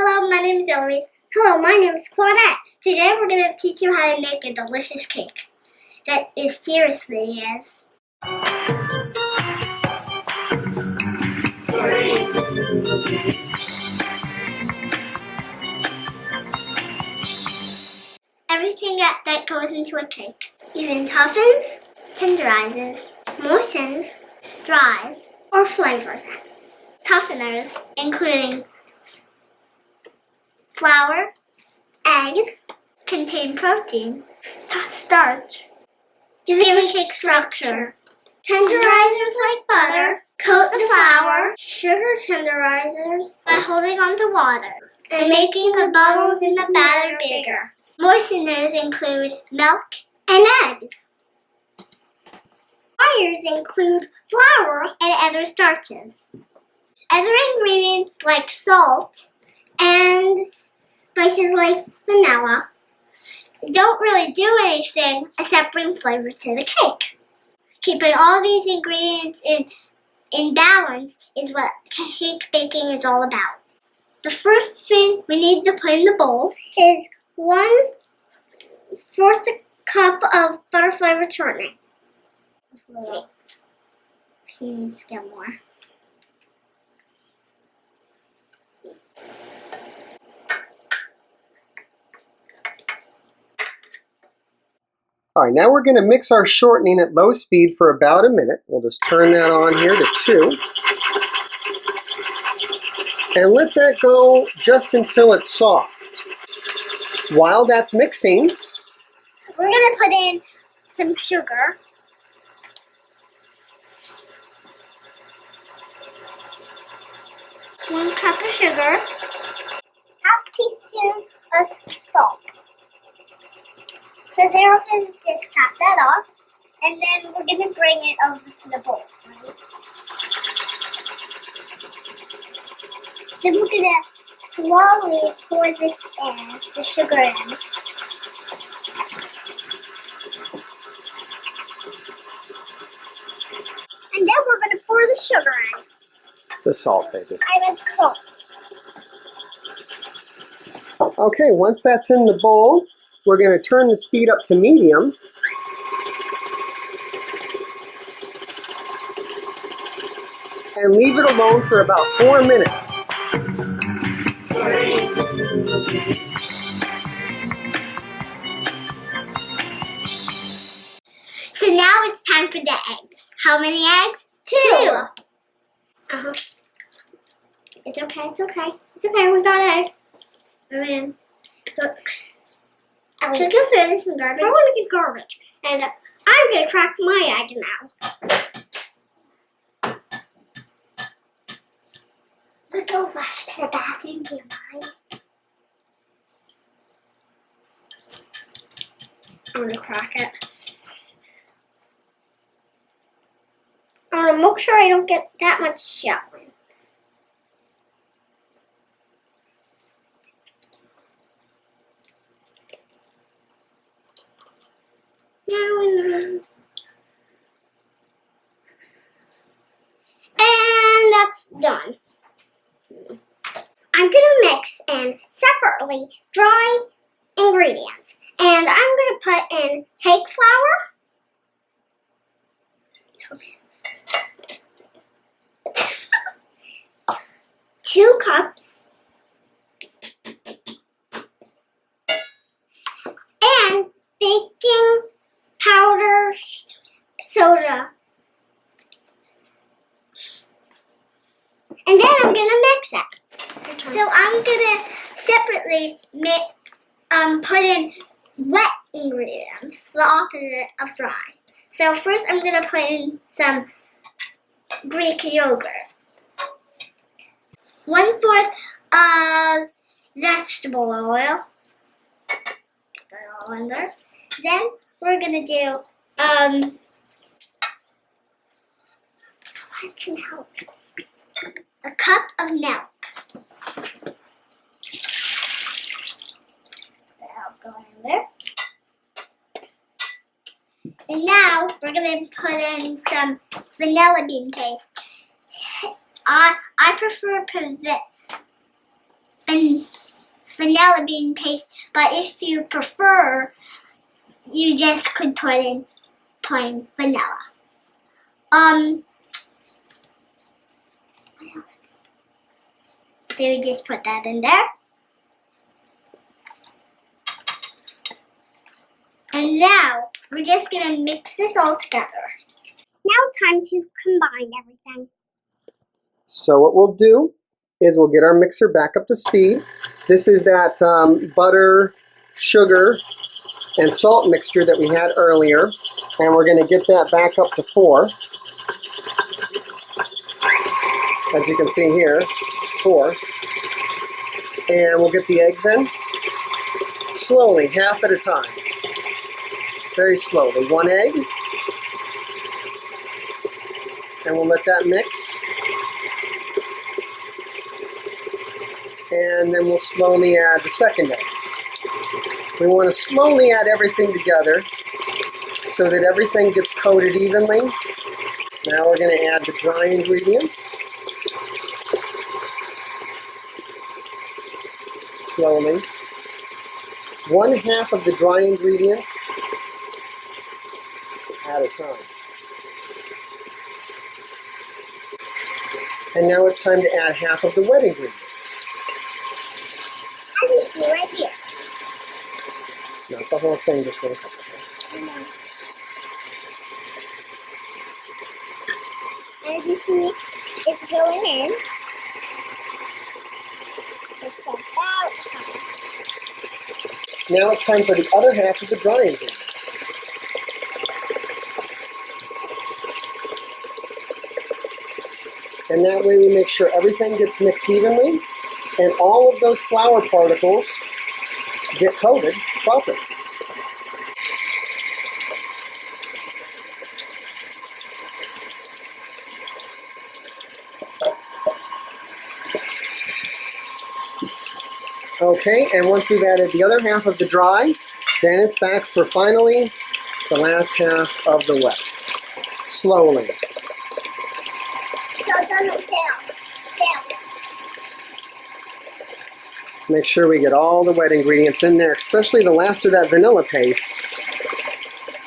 Hello, my name is Eloise. Hello, my name is Claudette. Today we're going to teach you how to make a delicious cake that is seriously is. Everything that goes into a cake. Even toughens, tenderizes, moistens, dries, or flavors it. Tougheners, including flour, eggs, contain protein, starch, give the cake structure. Tenderizers like butter, coat the flour, sugar tenderizers by holding onto water and making the bubbles in the batter bigger. Moisteners include milk and eggs. Dryers include flour and other starches. Other ingredients like salt and spices like vanilla don't really do anything except bring flavor to the cake. Keeping all these ingredients in balance is what cake baking is all about. The first thing we need to put in the bowl is 1/4 cup of butter flavored shortening. Please get more. All right, now we're going to mix our shortening at low speed for about a minute. We'll just turn that on here to 2. And let that go just until it's soft. While that's mixing, we're going to put in some sugar. One cup of sugar. 1/2 teaspoon of salt. So then we're going to just top that off, and then we're going to bring it over to the bowl. Right? Then we're going to slowly pour this in, the sugar in. And then we're going to pour the sugar in. the salt, baby. I meant salt. Okay, once that's in the bowl, we're going to turn the speed up to medium. And leave it alone for about 4 minutes. So now it's time for the eggs. How many eggs? 2. Uh-huh. It's okay, it's okay. It's okay, we got egg. Go in. I'll cook us in some garbage. I want to get garbage. And I'm going to crack my egg now. I'll go flash to the bathroom, do you mind? I'm going to crack it. I'm going to make sure I don't get that much shelling. And that's done. I'm going to mix in separately dry ingredients. And I'm going to put in cake flour, 2 cups, and baking powder soda. And then I'm going to mix it. So I'm going to separately put in wet ingredients, the opposite of dry. So first I'm going to put in some Greek yogurt. 1/4 of vegetable oil. Get that all in there. Then we're going to do, what's milk? A cup of milk. That'll go in there. And now we're going to put in some vanilla bean paste. I prefer vanilla bean paste, but if you prefer, you just could put in plain vanilla. So you just put that in there. And now we're just gonna mix this all together. Now it's time to combine everything. So what we'll do is we'll get our mixer back up to speed. This is that butter, sugar, and salt mixture that we had earlier. And we're gonna get that back up to 4. As you can see here, 4. And we'll get the eggs in slowly, half at a time. Very slowly. 1 egg. And we'll let that mix. And then we'll slowly add the second egg. We want to slowly add everything together so that everything gets coated evenly. Now we're going to add the dry ingredients. Slowly. 1/2 of the dry ingredients at a time. And now it's time to add 1/2 of the wet ingredients. As you see right here. Not the whole thing, just a couple. As you see, it's going in. It's about time. Now it's time for the other 1/2 of the dry ingredients. And that way we make sure everything gets mixed evenly and all of those flour particles get coated properly. Okay, and once we've added the other 1/2 of the dry, then it's back for finally the last 1/2 of the wet. Slowly. So it doesn't fail. Make sure we get all the wet ingredients in there, especially the last of that vanilla paste.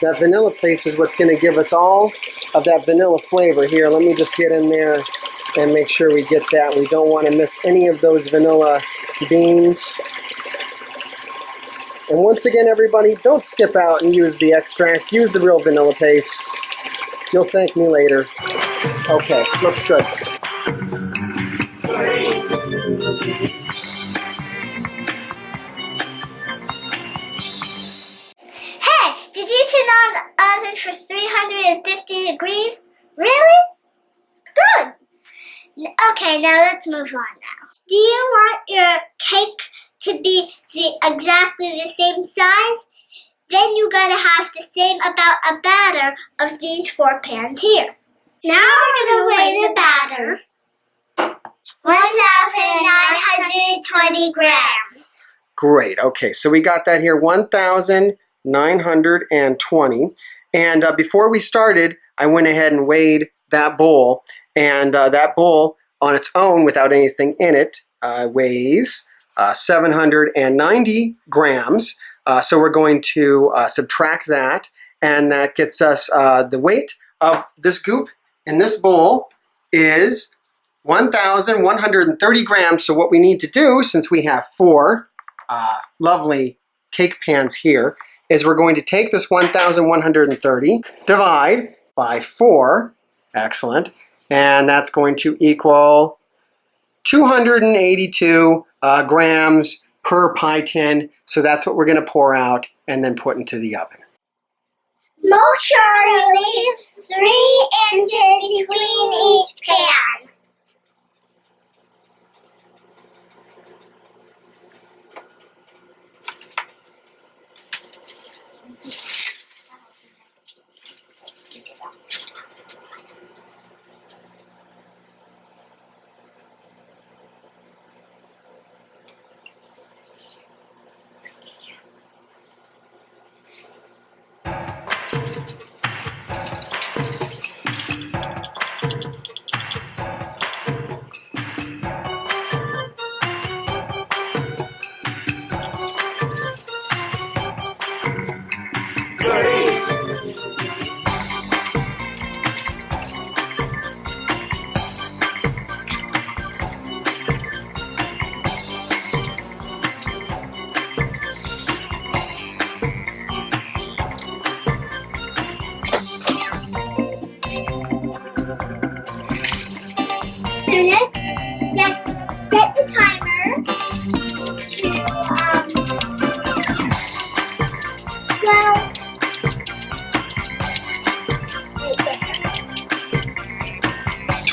That vanilla paste is what's going to give us all of that vanilla flavor. Here, let me just get in there and make sure we get that. We don't want to miss any of those vanilla beans. And once again, everybody, don't skip out and use the extract. Use the real vanilla paste. You'll thank me later. Okay, looks good. Hey, did you turn on the oven for 350 degrees? Really? Good. Okay, now let's move on now. Do you want your cake to be exactly the same size? Then you gotta have the same amount of batter of these 4 pans here. Now we're gonna weigh the batter. 1,920 grams. Great. Okay, so we got that here, 1,920. And before we started, I went ahead and weighed that bowl. And that bowl on its own, without anything in it, weighs 790 grams. So we're going to subtract that. And that gets us the weight of this goop in this bowl is 1,130 grams. So what we need to do, since we have 4 lovely cake pans here, is we're going to take this 1,130, divide by 4, excellent, and that's going to equal 282 grams per pie tin. So that's what we're going to pour out and then put into the oven. Make sure you leave 3 inches between each pan.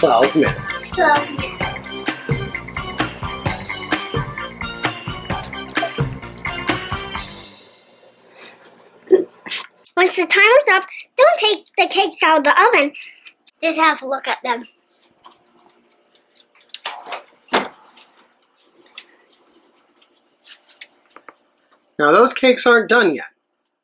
12 minutes. 12 minutes. Once the timer's up, don't take the cakes out of the oven. Just have a look at them. Now those cakes aren't done yet.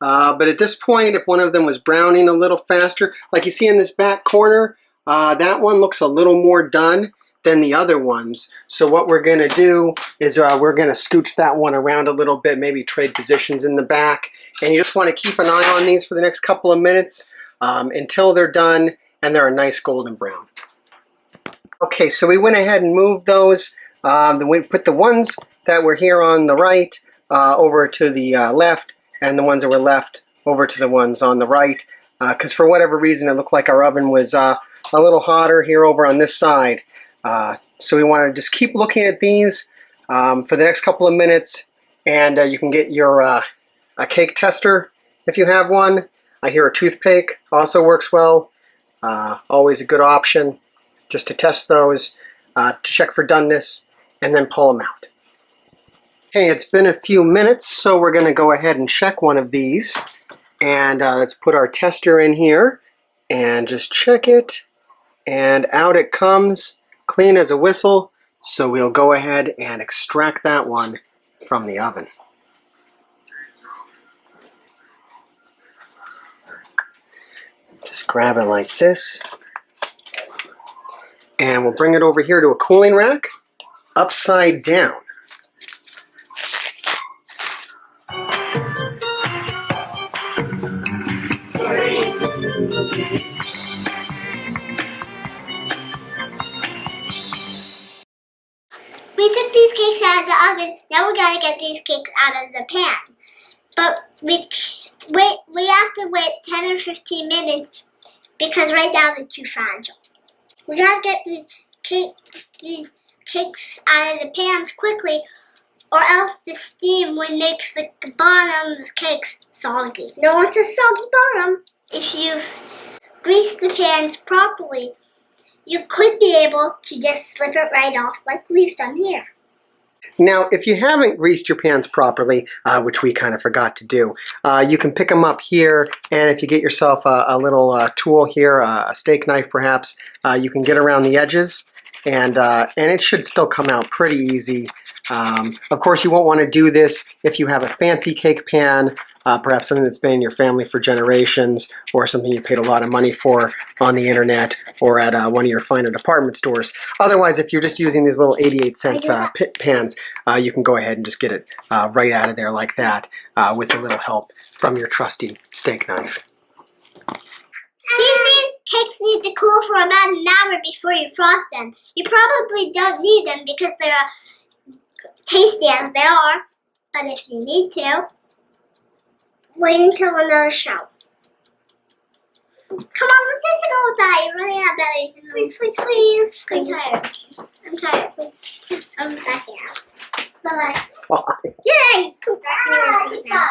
But at this point, if one of them was browning a little faster, like you see in this back corner, that one looks a little more done than the other ones. So what we're going to do is we're going to scooch that one around a little bit, maybe trade positions in the back. And you just want to keep an eye on these for the next couple of minutes until they're done and they're a nice golden brown. Okay, so we went ahead and moved those. We put the ones that were here on the right over to the left, and the ones that were left over to the ones on the right, because for whatever reason it looked like our oven was a little hotter here over on this side. So we want to just keep looking at these for the next couple of minutes, and you can get your a cake tester if you have one. I hear a toothpick also works well. Always a good option just to test those, to check for doneness, and then pull them out. Okay, it's been a few minutes, so we're going to go ahead and check one of these. And let's put our tester in here and just check it. And out it comes, clean as a whistle. So we'll go ahead and extract that one from the oven. Just grab it like this. And we'll bring it over here to a cooling rack, upside down. We took these cakes out of the oven. Now we gotta get these cakes out of the pan. But we have to wait 10 or 15 minutes because right now they're too fragile. We gotta get these cakes out of the pans quickly, or else the steam will make the bottom of the cakes soggy. No one wants a soggy bottom. If you've greased the pans properly, you could be able to just slip it right off like we've done here. Now, if you haven't greased your pans properly, which we kind of forgot to do, you can pick them up here, and if you get yourself a little tool here, a steak knife perhaps, you can get around the edges, and it should still come out pretty easy. Of course, you won't want to do this if you have a fancy cake pan, perhaps something that's been in your family for generations, or something you paid a lot of money for on the internet or at one of your finer department stores. Otherwise, if you're just using these little 88-cent pit pans, you can go ahead and just get it right out of there like that with a little help from your trusty steak knife. These cakes need to cool for about an hour before you frost them. You probably don't need them because they're tasty as they are, but if you need to, wait until another show. Come on, let's just go with that. You're running out of batteries. Please, please, please. I'm tired. I'm tired. Please. I'm backing out. Bye-bye. Bye. Yay! Bye.